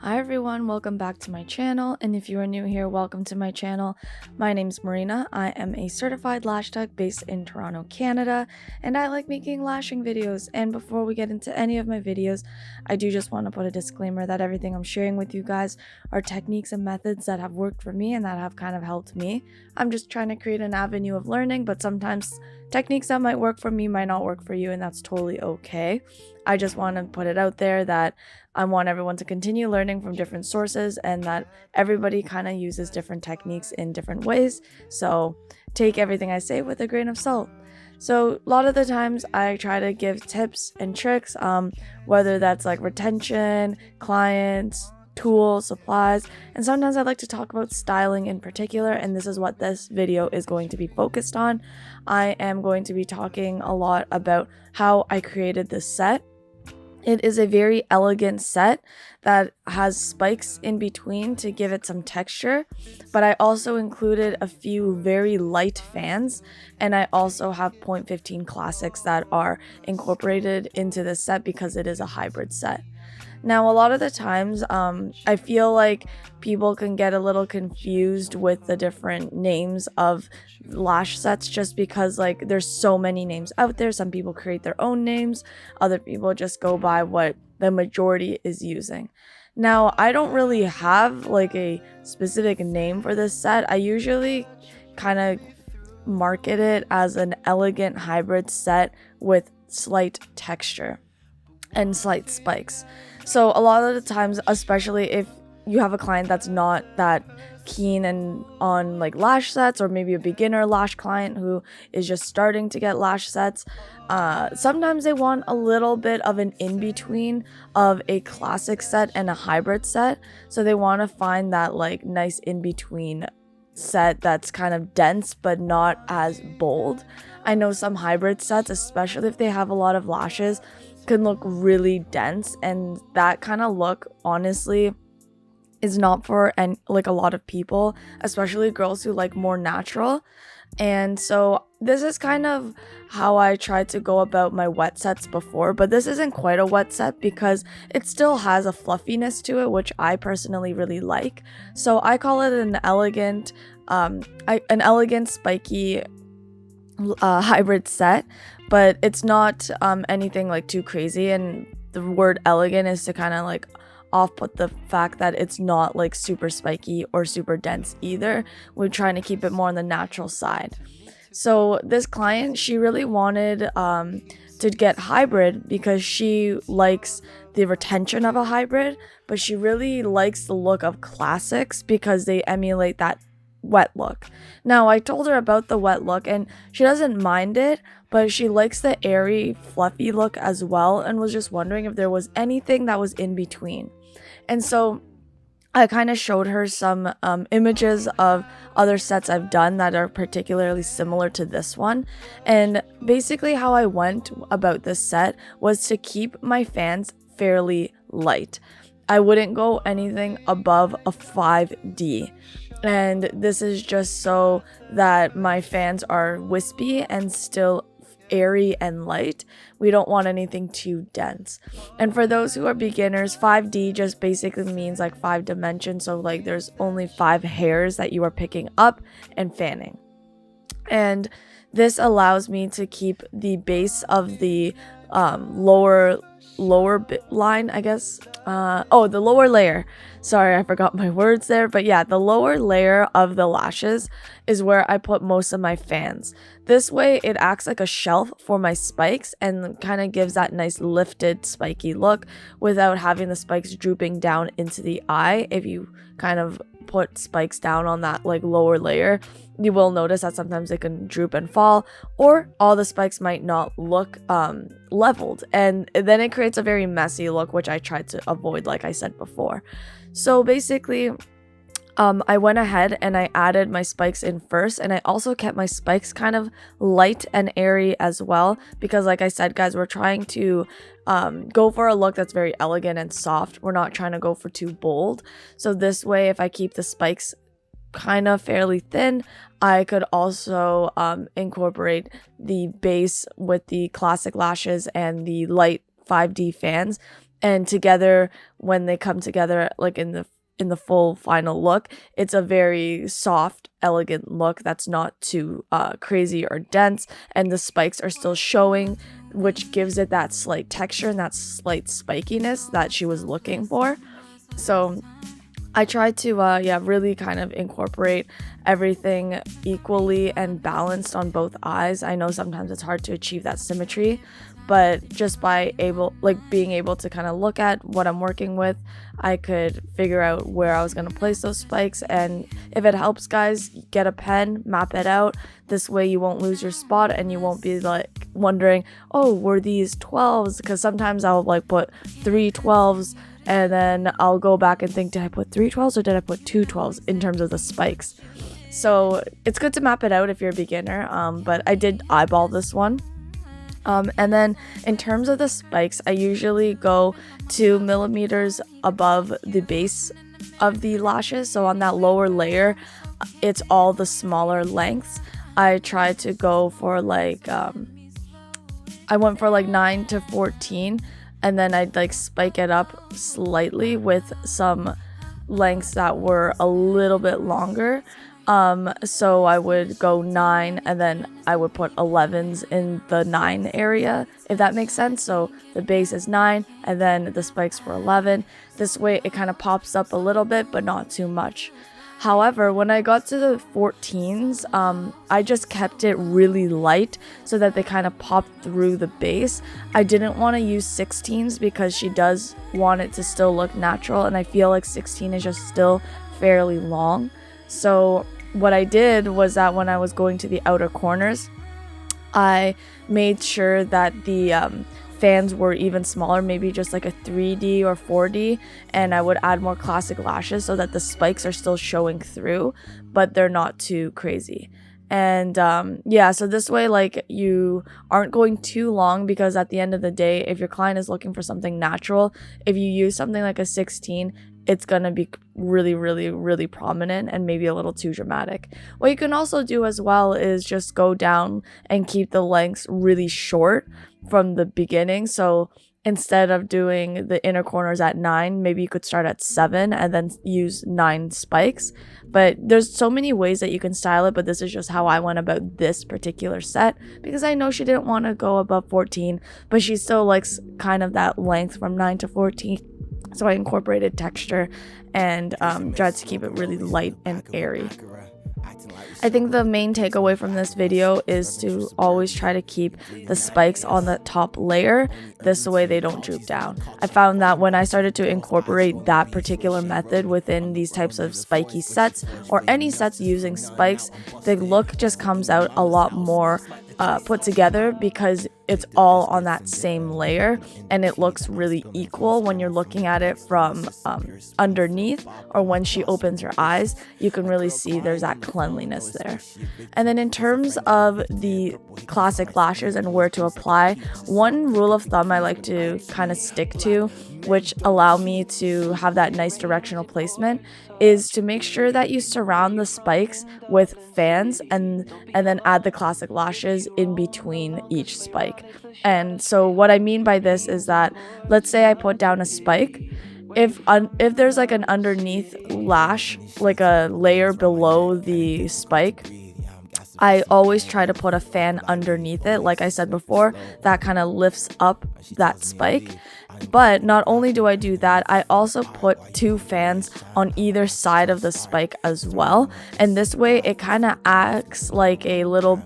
Hi everyone, welcome back to my channel, and if you are new here, welcome to my channel. My name's Marina. I am a certified lash tech based in Toronto, Canada, and I like making lashing videos. And before we get into any of my videos, I do just want to put a disclaimer that everything I'm sharing with you guys are techniques and methods that have worked for me and that have kind of helped me. I'm just trying to create an avenue of learning, but sometimes techniques that might work for me might not work for you, and that's totally okay. I just want to put it out there that I want everyone to continue learning from different sources and that everybody kind of uses different techniques in different ways. So take everything I say with a grain of salt. So a lot of the times I try to give tips and tricks, whether that's like retention, clients, tools, supplies, and sometimes I like to talk about styling in particular, and this is what this video is going to be focused on. I am going to be talking a lot about how I created this set. It is a very elegant set that has spikes in between to give it some texture, but I also included a few very light fans, and I also have 0.15 classics that are incorporated into this set because it is a hybrid set. Now, a lot of the times, I feel like people can get a little confused with the different names of lash sets just because, like, there's so many names out there. Some people create their own names. Other people just go by what the majority is using. Now, I don't really have, like, a specific name for this set. I usually kind of market it as an elegant hybrid set with slight texture and slight spikes. So a lot of the times, especially if you have a client that's not that keen and on like lash sets, or maybe a beginner lash client who is just starting to get lash sets, sometimes they want a little bit of an in-between of a classic set and a hybrid set. So they want to find that like nice in-between set that's kind of dense but not as bold. I know some hybrid sets, especially if they have a lot of lashes, can look really dense, and that kind of look honestly is not for like a lot of people, especially girls who like more natural. And so this is kind of how I tried to go about my wet sets before, but this isn't quite a wet set because it still has a fluffiness to it, which I personally really like. So I call it an elegant spiky hybrid set, but it's not anything like too crazy, and the word elegant is to kind of like off-put the fact that it's not like super spiky or super dense either. We're trying to keep it more on the natural side. So this client, she really wanted to get hybrid because she likes the retention of a hybrid, but she really likes the look of classics because they emulate that wet look. Now, I told her about the wet look and she doesn't mind it, but she likes the airy, fluffy look as well, and was just wondering if there was anything that was in between. And so I kind of showed her some images of other sets I've done that are particularly similar to this one. And basically how I went about this set was to keep my fans fairly light. I wouldn't go anything above a 5D. And this is just so that my fans are wispy and still airy and light. We don't want anything too dense. And for those who are beginners, 5D just basically means like 5 dimensions. So like there's only 5 hairs that you are picking up and fanning. And this allows me to keep the base of the lower line, I guess. The lower layer. Sorry, I forgot my words there. But yeah, the lower layer of the lashes is where I put most of my fans. This way, it acts like a shelf for my spikes and kind of gives that nice lifted spiky look without having the spikes drooping down into the eye. If you kind of put spikes down on that like lower layer, you will notice that sometimes they can droop and fall, or all the spikes might not look leveled, and then it creates a very messy look, which I tried to avoid, like I said before. So basically, I went ahead and I added my spikes in first, and I also kept my spikes kind of light and airy as well, because like I said, guys, we're trying to go for a look that's very elegant and soft. We're not trying to go for too bold. So this way, if I keep the spikes kind of fairly thin, I could also incorporate the base with the classic lashes and the light 5D fans and together, when they come together like in the full final look, it's a very soft, elegant look that's not too crazy or dense, and the spikes are still showing, which gives it that slight texture and that slight spikiness that she was looking for. So I tried to really kind of incorporate everything equally and balanced on both eyes. I know sometimes it's hard to achieve that symmetry, but just by being able to kind of look at what I'm working with, I could figure out where I was going to place those spikes. And if it helps, guys, get a pen, map it out. This way you won't lose your spot and you won't be like wondering, oh, were these 12s? Because sometimes I'll like put 3 12s and then I'll go back and think, did I put 3 12s or did I put 2 12s in terms of the spikes? So it's good to map it out if you're a beginner, but I did eyeball this one. And then in terms of the spikes, I usually go 2 millimeters above the base of the lashes. So on that lower layer, it's all the smaller lengths. I try to go for like, I went for like 9 to 14, and then I'd like spike it up slightly with some lengths that were a little bit longer. So I would go 9 and then I would put 11s in the 9 area, if that makes sense. So the base is 9 and then the spikes were 11. This way it kind of pops up a little bit, but not too much. However, when I got to the 14s, I just kept it really light so that they kind of popped through the base. I didn't want to use 16s because she does want it to still look natural, and I feel like 16 is just still fairly long. So what I did was that when I was going to the outer corners, I made sure that the fans were even smaller, maybe just like a 3D or 4D, and I would add more classic lashes so that the spikes are still showing through, but they're not too crazy. And so this way, like, you aren't going too long, because at the end of the day, if your client is looking for something natural, if you use something like a 16, it's gonna be really, really, really prominent and maybe a little too dramatic. What you can also do as well is just go down and keep the lengths really short from the beginning. So instead of doing the inner corners at 9, maybe you could start at 7 and then use 9 spikes. But there's so many ways that you can style it, but this is just how I went about this particular set, because I know she didn't want to go above 14, but she still likes kind of that length from 9 to 14. So I incorporated texture and tried to keep it really light and airy. I think the main takeaway from this video is to always try to keep the spikes on the top layer. This way they don't droop down. I found that when I started to incorporate that particular method within these types of spiky sets, or any sets using spikes, the look just comes out a lot more put together, because it's all on that same layer and it looks really equal when you're looking at it from underneath, or when she opens her eyes, you can really see there's that cleanliness there. And then in terms of the classic lashes and where to apply, one rule of thumb I like to kind of stick to, which allow me to have that nice directional placement, is to make sure that you surround the spikes with fans and then add the classic lashes in between each spike. And so what I mean by this is that, let's say I put down a spike. If there's like an underneath lash, like a layer below the spike, I always try to put a fan underneath it, like I said before, that kind of lifts up that spike. But not only do I do that, I also put 2 fans on either side of the spike as well. And this way it kind of acts like a little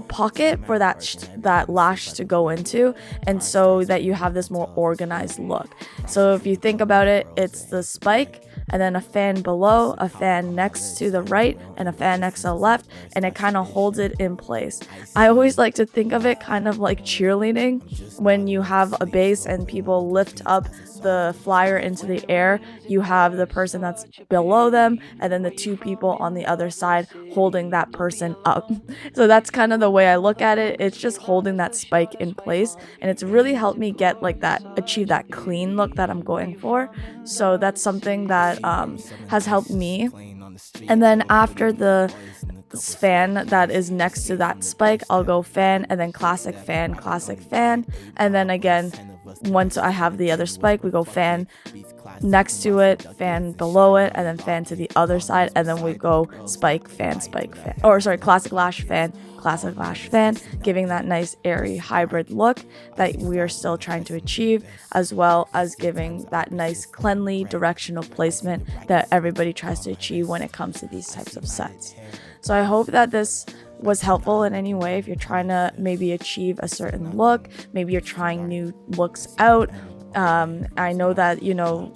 pocket for that lash to go into, and so that you have this more organized look. So if you think about it, it's the spike and then a fan below, a fan next to the right, and a fan next to the left, and it kind of holds it in place. I always like to think of it kind of like cheerleading. When you have a base and people lift up the flyer into the air, you have the person that's below them and then the 2 people on the other side holding that person up. So that's kind of the way I look at it. It's just holding that spike in place, and it's really helped me get like that, achieve that clean look that I'm going for. So that's something that has helped me. And then after the fan that is next to that spike, I'll go fan and then classic fan, and then again once I have the other spike, we go fan next to it, fan below it, and then fan to the other side, and then we go spike, fan, or sorry, classic lash, fan, classic lash, fan, giving that nice airy hybrid look that we are still trying to achieve, as well as giving that nice cleanly directional placement that everybody tries to achieve when it comes to these types of sets. So I hope that this was helpful in any way if you're trying to maybe achieve a certain look, maybe you're trying new looks out. I know that, you know,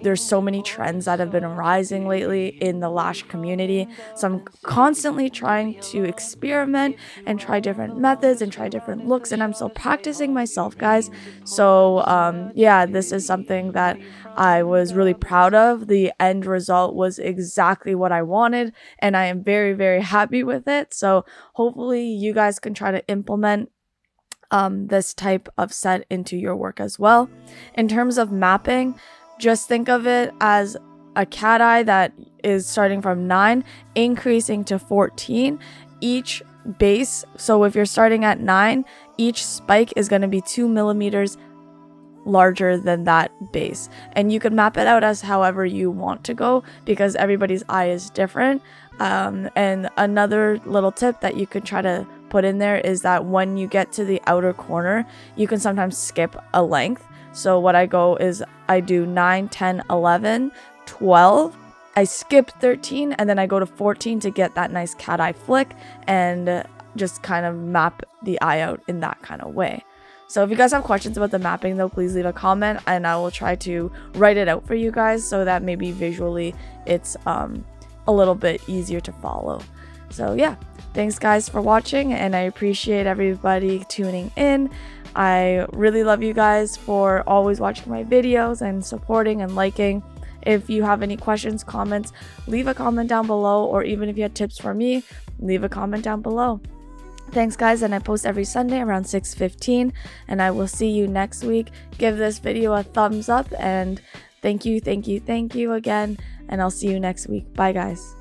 there's so many trends that have been arising lately in the lash community, so I'm constantly trying to experiment and try different methods and try different looks, and I'm still practicing myself, guys. So yeah, this is something that I was really proud of. The end result was exactly what I wanted, and I am very, very happy with it. So hopefully you guys can try to implement this type of set into your work as well. In terms of mapping, just think of it as a cat eye that is starting from 9, increasing to 14 each base. So if you're starting at 9, each spike is going to be 2 millimeters larger than that base, and you can map it out as however you want to go because everybody's eye is different. And another little tip that you could try to put in there is that when you get to the outer corner, you can sometimes skip a length. So what I go is I do 9, 10, 11, 12, I skip 13, and then I go to 14 to get that nice cat eye flick and just kind of map the eye out in that kind of way. So if you guys have questions about the mapping though, please leave a comment and I will try to write it out for you guys so that maybe visually it's a little bit easier to follow. So yeah, thanks guys for watching, and I appreciate everybody tuning in. I really love you guys for always watching my videos and supporting and liking. If you have any questions, comments, leave a comment down below, or even if you had tips for me, leave a comment down below. Thanks guys, and I post every Sunday around 6:15, and I will see you next week. Give this video a thumbs up, and thank you again, and I'll see you next week. Bye guys.